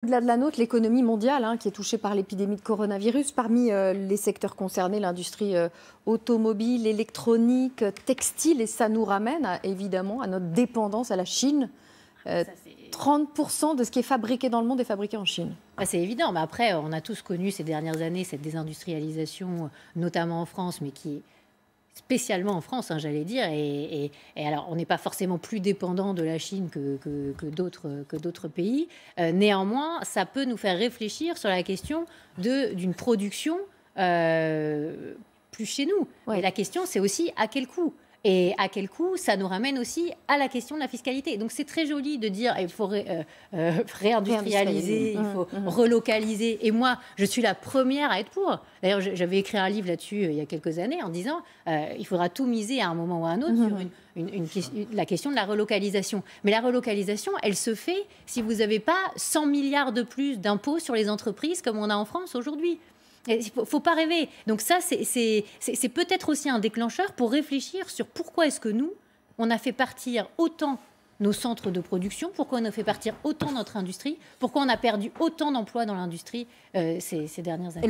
Au-delà de la nôtre, l'économie mondiale, qui est touchée par l'épidémie de coronavirus, parmi les secteurs concernés, l'industrie automobile, électronique, textile, et ça nous ramène évidemment à notre dépendance à la Chine. 30% de ce qui est fabriqué dans le monde est fabriqué en Chine. C'est évident, mais après, on a tous connu ces dernières années cette désindustrialisation, notamment en France, mais qui est spécialement en France, j'allais dire. Et alors, on n'est pas forcément plus dépendant de la Chine que d'autres pays. Néanmoins, ça peut nous faire réfléchir sur la question d'une production plus chez nous. Ouais. Et la question, c'est aussi à quel coût ? Et à quel coût, ça nous ramène aussi à la question de la fiscalité. Donc c'est très joli de dire il faut réindustrialiser, il faut relocaliser. Et moi, je suis la première à être pour. D'ailleurs, j'avais écrit un livre là-dessus il y a quelques années en disant il faudra tout miser à un moment ou à un autre sur la question de la relocalisation. Mais la relocalisation, elle se fait si vous n'avez pas 100 milliards de plus d'impôts sur les entreprises comme on a en France aujourd'hui. Il ne faut pas rêver. Donc ça, c'est peut-être aussi un déclencheur pour réfléchir sur pourquoi est-ce que nous, on a fait partir autant nos centres de production, pourquoi on a fait partir autant notre industrie, pourquoi on a perdu autant d'emplois dans l'industrie ces dernières années.